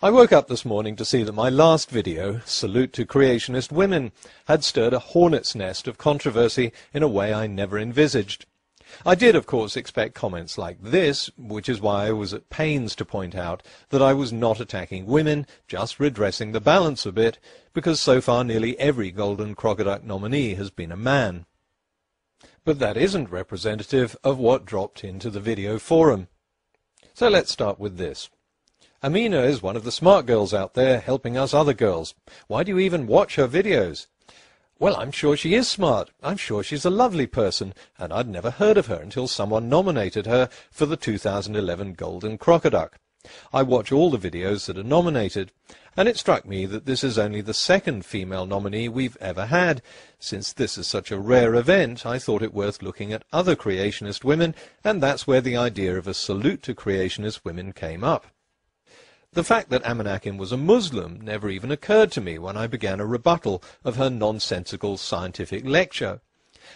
I woke up this morning to see that my last video, Salute to Creationist Women, had stirred a hornet's nest of controversy in a way I never envisaged. I did, of course, expect comments like this, which is why I was at pains to point out that I was not attacking women, just redressing the balance a bit, because so far nearly every Golden Crocoduck nominee has been a man. But that isn't representative of what dropped into the video forum. So let's start with this. Amina is one of the smart girls out there helping us other girls. Why do you even watch her videos? Well, I'm sure she is smart. I'm sure she's a lovely person, and I'd never heard of her until someone nominated her for the 2011 Golden Crocoduck. I watch all the videos that are nominated, and it struck me that this is only the second female nominee we've ever had. Since this is such a rare event, I thought it worth looking at other creationist women, and that's where the idea of a salute to creationist women came up. The fact that Amanakin was a Muslim never even occurred to me when I began a rebuttal of her nonsensical scientific lecture.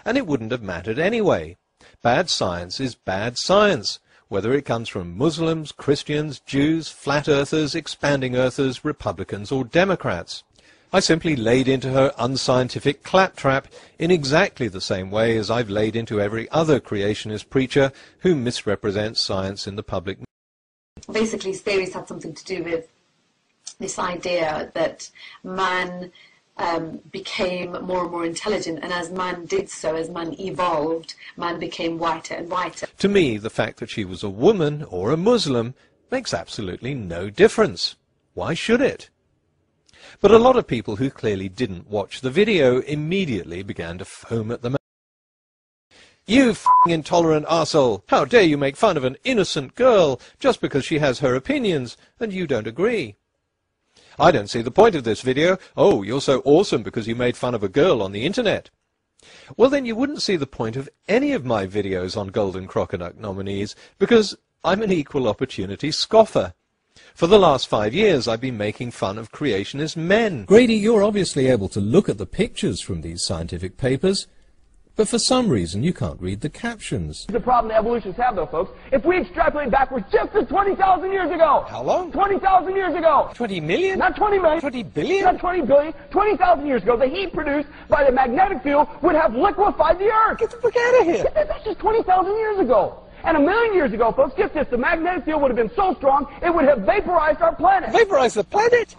And it wouldn't have mattered anyway. Bad science is bad science, whether it comes from Muslims, Christians, Jews, flat earthers, expanding earthers, Republicans or Democrats. I simply laid into her unscientific claptrap in exactly the same way as I've laid into every other creationist preacher who misrepresents science in the public. Basically, theories had something to do with this idea that man became more and more intelligent, and as man did so, as man evolved, man became whiter and whiter. To me, the fact that she was a woman or a Muslim makes absolutely no difference. Why should it? But a lot of people who clearly didn't watch the video immediately began to foam at the mouth. You f***ing intolerant arsehole! How dare you make fun of an innocent girl just because she has her opinions and you don't agree? I don't see the point of this video. Oh, you're so awesome because you made fun of a girl on the internet. Well, then you wouldn't see the point of any of my videos on Golden Crocoduck nominees because I'm an equal opportunity scoffer. For the last 5 years I've been making fun of creationist men. Grady, you're obviously able to look at the pictures from these scientific papers, but for some reason you can't read the captions. The problem the evolutionists have, though, folks, if we extrapolate backwards just to 20,000 years ago. How long? 20,000 years ago. 20 million? Not 20 million. 20 billion? Not 20 billion. 20,000 years ago, the heat produced by the magnetic field would have liquefied the Earth. Get the fuck out of here. That's just 20,000 years ago. And 1 million years ago, folks, get this, the magnetic field would have been so strong, it would have vaporized our planet. Vaporize the planet?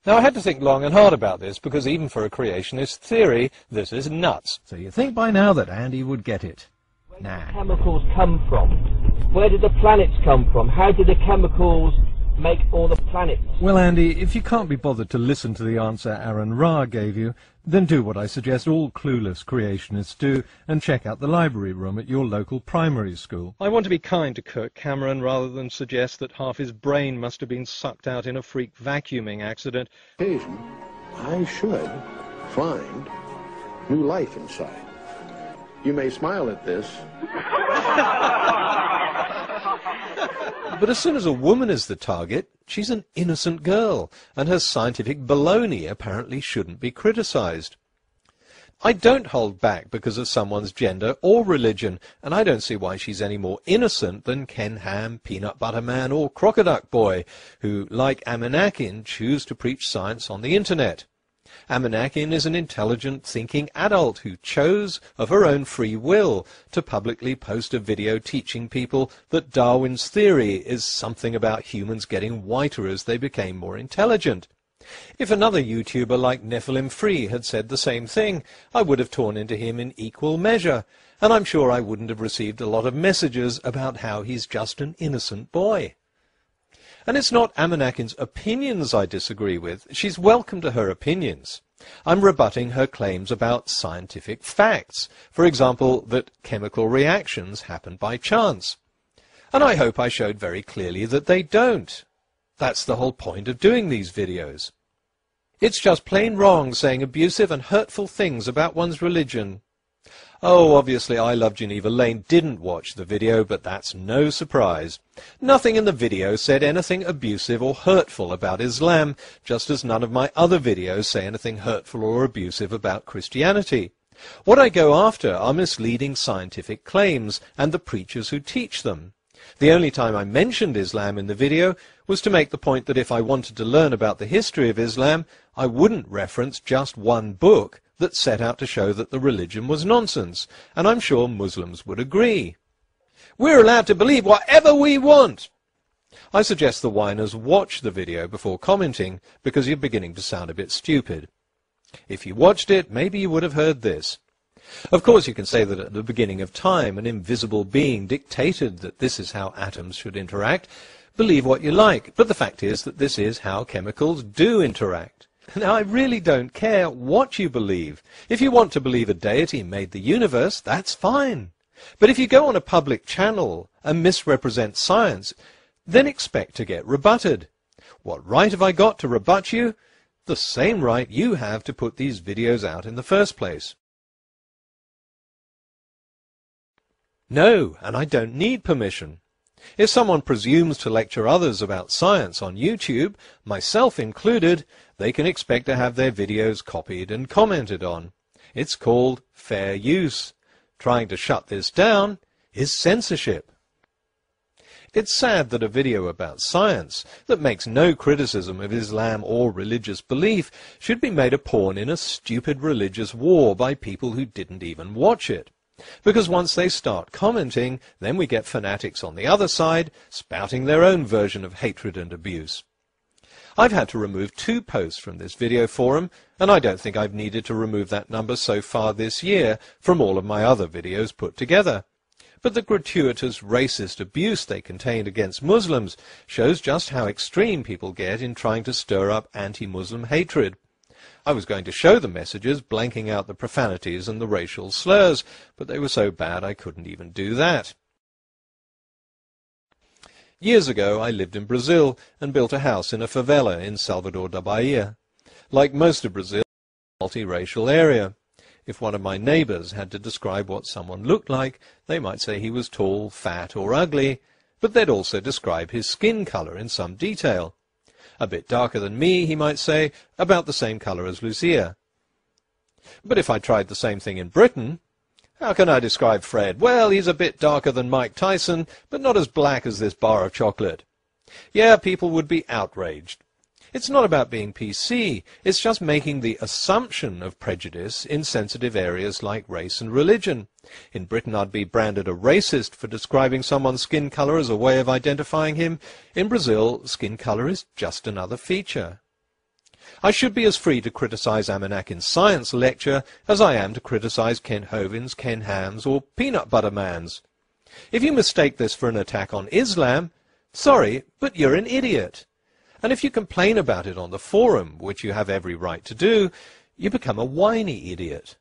Now, I had to think long and hard about this, because even for a creationist theory, this is nuts. So you think by now that Andy would get it? Nah. Where did chemicals come from? Where did the planets come from? How did the chemicals make all the planets? Well, Andy, if you can't be bothered to listen to the answer Aaron Ra gave you, then do what I suggest all clueless creationists do and check out the library room at your local primary school. I want to be kind to Kirk Cameron rather than suggest that half his brain must have been sucked out in a freak vacuuming accident. Occasion, I should find new life inside. You may smile at this. But as soon as a woman is the target, she's an innocent girl, and her scientific baloney apparently shouldn't be criticized. I don't hold back because of someone's gender or religion, and I don't see why she's any more innocent than Ken Ham, Peanut Butter Man, or Crocoduck Boy, who, like Amanakin, choose to preach science on the internet. Amanakin is an intelligent, thinking adult who chose, of her own free will, to publicly post a video teaching people that Darwin's theory is something about humans getting whiter as they became more intelligent. If another YouTuber like Nephilim Free had said the same thing, I would have torn into him in equal measure, and I'm sure I wouldn't have received a lot of messages about how he's just an innocent boy. And it's not Amanakin's opinions I disagree with. She's welcome to her opinions. I'm rebutting her claims about scientific facts. For example, that chemical reactions happen by chance. And I hope I showed very clearly that they don't. That's the whole point of doing these videos. It's just plain wrong saying abusive and hurtful things about one's religion. Oh, obviously I Love Geneva Lane didn't watch the video, but that's no surprise. Nothing in the video said anything abusive or hurtful about Islam, just as none of my other videos say anything hurtful or abusive about Christianity. What I go after are misleading scientific claims and the preachers who teach them. The only time I mentioned Islam in the video was to make the point that if I wanted to learn about the history of Islam, I wouldn't reference just one book that set out to show that the religion was nonsense, and I'm sure Muslims would agree. We're allowed to believe whatever we want. I suggest the whiners watch the video before commenting, because you're beginning to sound a bit stupid. If you watched it, maybe you would have heard this. Of course, you can say that at the beginning of time, an invisible being dictated that this is how atoms should interact. Believe what you like, but the fact is that this is how chemicals do interact. Now, I really don't care what you believe. If you want to believe a deity made the universe, that's fine. But if you go on a public channel and misrepresent science, then expect to get rebutted. What right have I got to rebut you? The same right you have to put these videos out in the first place. No, and I don't need permission. If someone presumes to lecture others about science on YouTube, myself included, they can expect to have their videos copied and commented on. It's called fair use. Trying to shut this down is censorship. It's sad that a video about science that makes no criticism of Islam or religious belief should be made a pawn in a stupid religious war by people who didn't even watch it. Because once they start commenting, then we get fanatics on the other side, spouting their own version of hatred and abuse. I've had to remove 2 posts from this video forum, and I don't think I've needed to remove that number so far this year from all of my other videos put together. But the gratuitous racist abuse they contained against Muslims shows just how extreme people get in trying to stir up anti-Muslim hatred. I was going to show the messages blanking out the profanities and the racial slurs, but they were so bad I couldn't even do that. Years ago I lived in Brazil and built a house in a favela in Salvador da Bahia. Like most of Brazil, it's a multiracial area. If one of my neighbours had to describe what someone looked like, they might say he was tall, fat or ugly, but they'd also describe his skin colour in some detail. A bit darker than me, he might say, about the same colour as Lucia. But if I tried the same thing in Britain, how can I describe Fred? Well, he's a bit darker than Mike Tyson, but not as black as this bar of chocolate. Yeah, people would be outraged. It's not about being PC, it's just making the assumption of prejudice in sensitive areas like race and religion. In Britain I'd be branded a racist for describing someone's skin colour as a way of identifying him. In Brazil, skin colour is just another feature. I should be as free to criticise Amanak's science lecture as I am to criticise Ken Hovind's, Ken Ham's or Peanut Butter Man's. If you mistake this for an attack on Islam, sorry, but you're an idiot. And if you complain about it on the forum, which you have every right to do, you become a whiny idiot.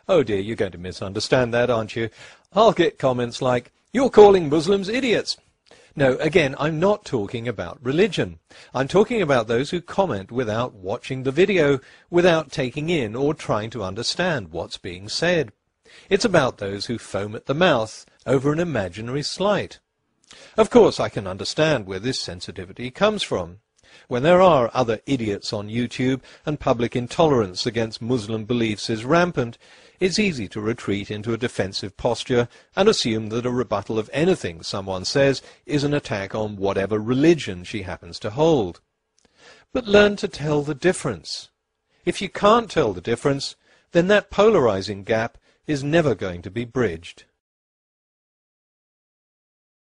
Oh dear, you're going to misunderstand that, aren't you? I'll get comments like, "You're calling Muslims idiots." No, again, I'm not talking about religion. I'm talking about those who comment without watching the video, without taking in or trying to understand what's being said. It's about those who foam at the mouth over an imaginary slight. Of course, I can understand where this sensitivity comes from. When there are other idiots on YouTube and public intolerance against Muslim beliefs is rampant, it's easy to retreat into a defensive posture and assume that a rebuttal of anything someone says is an attack on whatever religion she happens to hold. But learn to tell the difference. If you can't tell the difference, then that polarizing gap is never going to be bridged.